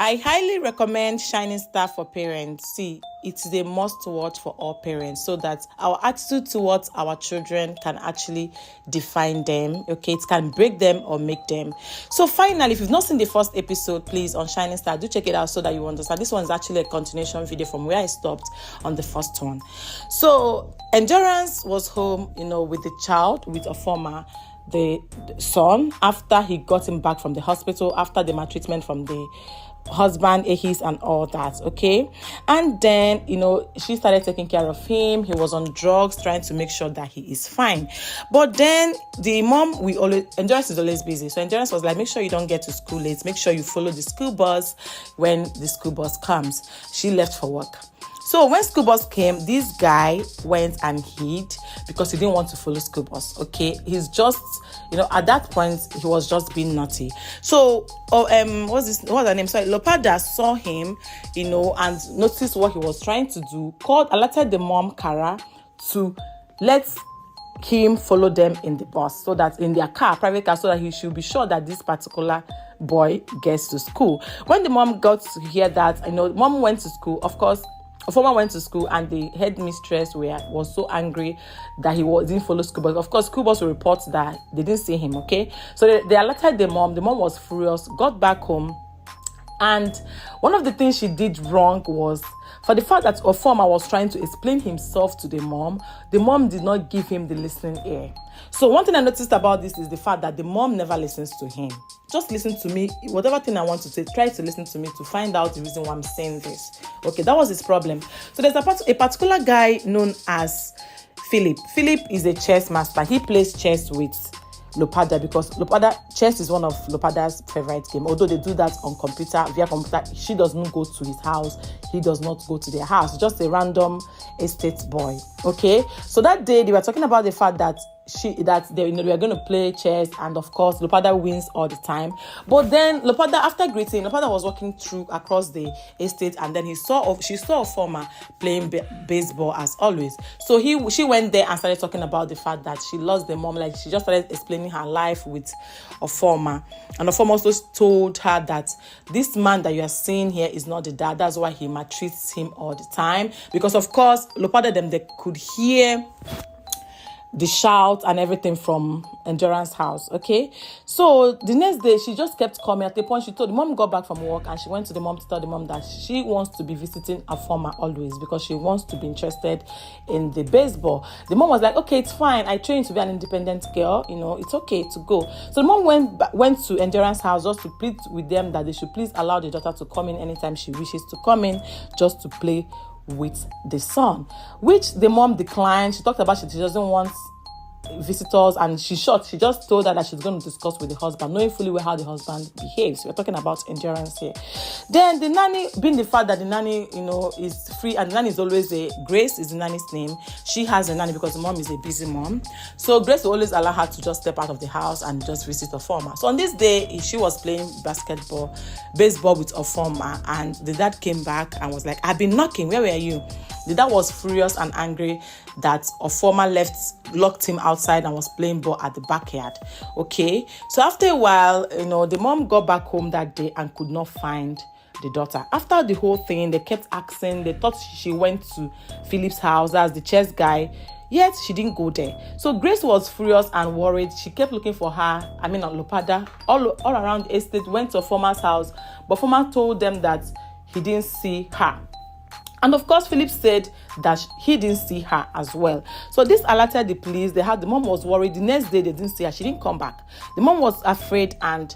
I highly recommend Shining Star for parents. See, it is a must watch for all parents so that our attitude towards our children can actually define them. Okay, it can break them or make them. So finally, if you've not seen the first episode, please, on Shining Star, do check it out so that you understand. This one is actually a continuation video from where I stopped on the first one. So Endurance was home, with the child, with a former, the son, after he got him back from the hospital, after the maltreatment from the husband, Ahis, and all that, okay? And then, she started taking care of him. He was on drugs, trying to make sure that he is fine. But then the mom, Endurance is always busy. So Endurance was like, make sure you don't get to school late. Make sure you follow the school bus when the school bus comes. She left for work. So when school bus came, this guy went and hid because he didn't want to follow school bus. Okay, he's just, at that point he was just being naughty. So, what's her name? Sorry, Lopada saw him, and noticed what he was trying to do. Alerted the mom, Kara, to let him follow them in the bus, so that in their car, private car, so that he should be sure that this particular boy gets to school. When the mom got to hear that, mom went to school. Of course, Former went to school, and the headmistress was so angry that he didn't follow school bus. Of course, school bus will report that they didn't see him, okay? So they alerted the mom. The mom was furious, got back home. And one of the things she did wrong was, for the fact that Ofoma was trying to explain himself to the mom did not give him the listening ear. So one thing I noticed about this is the fact that the mom never listens to him. Just listen to me. Whatever thing I want to say, try to listen to me to find out the reason why I'm saying this. Okay, that was his problem. So there's a particular guy known as Philip. Philip is a chess master. He plays chess with Lopada because chess is one of Lopada's favorite game. Although they do that via computer, she does not go to his house. He does not go to their house. Just a random estate boy. Okay. So that day they were talking about the fact that they were going to play chess, and of course Lopada wins all the time. But then Lopada, after greeting, Lopada was walking through across the estate, and then she saw a former playing baseball as always. So she went there and started talking about the fact that she lost the mom. Like, she just started explaining her life with a former, and a former also told her that this man that you are seeing here is not the dad. That's why he maltreats him all the time. Because of course Lopada they could hear the shout and everything from Endurance house, okay? So the next day, she just kept coming. At the point, she told the mom, got back from work, and she went to the mom to tell the mom that she wants to be visiting a former always because she wants to be interested in the baseball. The mom was like, okay, it's fine. I trained to be an independent girl. It's okay to go. So the mom went to Endurance house just to plead with them that they should please allow the daughter to come in anytime she wishes to come in, just to play with the son, which the mom declined. She talked about she doesn't want visitors, and she just told her that she's going to discuss with the husband, knowing fully well how the husband behaves. We're talking about Endurance here. Then the nanny, being the fact that the nanny is free, and the nanny is always Grace is the nanny's name. She has a nanny because the mom is a busy mom, so Grace will always allow her to just step out of the house and just visit a former. So on this day, she was playing baseball with a former, and the dad came back and was like, I've been knocking, where were you? The dad was furious and angry that a former locked him outside and was playing ball at the backyard. Okay, so after a while, the mom got back home that day and could not find the daughter. After the whole thing, they kept asking. They thought she went to Philip's house as the chess guy, yet she didn't go there. So Grace was furious and worried. She kept looking for her. Lopada all around the estate, went to a former's house, but former told them that he didn't see her. And of course, Philip said that he didn't see her as well. So this alerted the police. The mom was worried. The next day, they didn't see her. She didn't come back. The mom was afraid and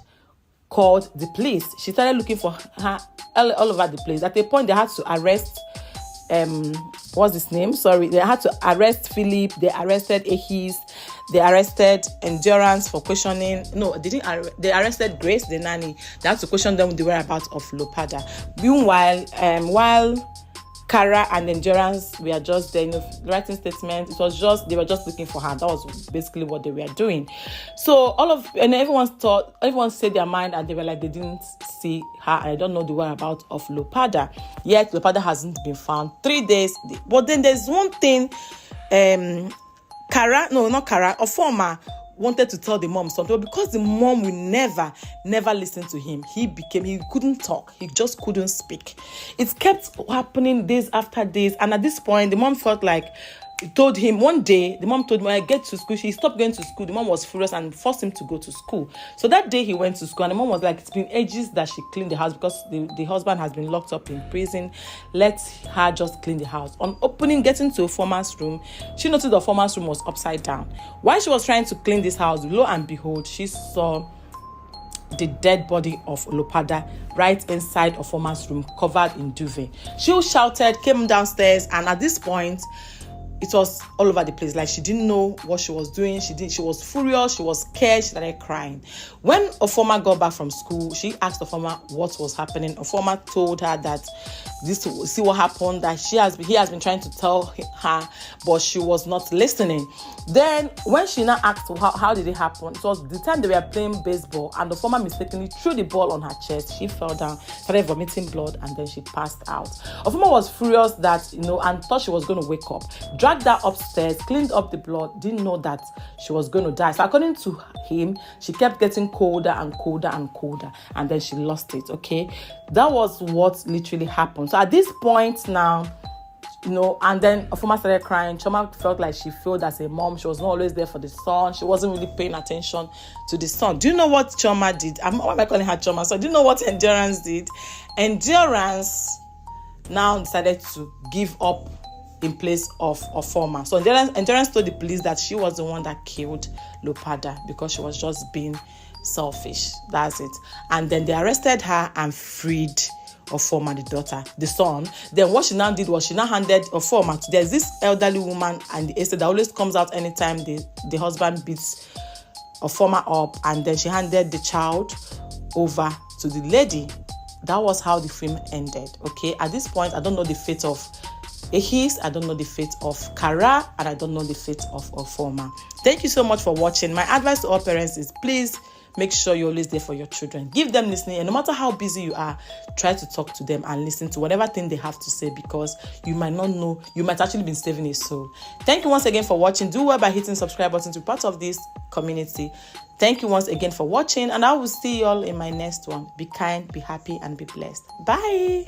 called the police. She started looking for her all over the place. At a point, they had to arrest, what's his name? Sorry. They had to arrest Philip. They arrested Ahis. They arrested Endurance for questioning. No, they arrested Grace, the nanny. They had to question them with the whereabouts of Lopada. Meanwhile, while Kara and Endurance were just there, writing statements. They were just looking for her. That was basically what they were doing. So everyone said their mind, and they were like, they didn't see her, and I don't know the whereabouts of Lopada. Yet Lopada hasn't been found. 3 days. But then there's one thing, Ofoma wanted to tell the mom something, but because the mom will never listen to him, he couldn't talk. He just couldn't speak. It kept happening days after days. And at this point, the mom felt like, told him one day, the mom told him, when I get to school, she stopped going to school. The mom was furious and forced him to go to school. So that day he went to school, and the mom was like, it's been ages that she cleaned the house because the husband has been locked up in prison. Let her just clean the house. On getting to a former's room, she noticed the former's room was upside down. While she was trying to clean this house, lo and behold, she saw the dead body of Olopada right inside of former's room, covered in duvet. She shouted, came downstairs, and at this point, it was all over the place. Like, she didn't know what she was doing. She was furious. She was scared. She started crying. When Ofoma got back from school, she asked Ofoma what was happening. Ofoma told her that see what happened, that he has been trying to tell her, but she was not listening. Then when she now asked how did it happen, it was the time they were playing baseball, and Ofoma mistakenly threw the ball on her chest. She fell down, started vomiting blood, and then she passed out. Ofoma was furious that, and thought she was going to wake up. Dragged her upstairs, cleaned up the blood, didn't know that she was going to die. So according to him, she kept getting colder and colder and colder, and then she lost it. Okay, that was what literally happened. So at this point now, and then Ofoma started crying. Chioma felt like she failed as a mom. She was not always there for the son. She wasn't really paying attention to the son. Do you know what Chioma did? Why am I calling her Chioma? So do you know what Endurance did? Endurance now decided to give up in place of Ofoma. So Endurance told the police that she was the one that killed Lopada because she was just being selfish. That's it. And then they arrested her and freed Ofoma, the daughter, the son. Then what she now did was she now handed Ofoma to, there's this elderly woman and the estate that always comes out anytime the husband beats Ofoma up, and then she handed the child over to the lady. That was how the film ended. Okay, at this point, I don't know the fate of Ehis, I don't know the fate of Kara, and I don't know the fate of Ofoma. Thank you so much for watching. My advice to all parents is, please make sure you're always there for your children. Give them listening, and no matter how busy you are, try to talk to them and listen to whatever thing they have to say, because you might not know, you might actually be saving a soul. Thank you once again for watching. Do well by hitting subscribe button to be part of this community. Thank you once again for watching, and I will see you all in my next one. Be kind, be happy, and be blessed. Bye.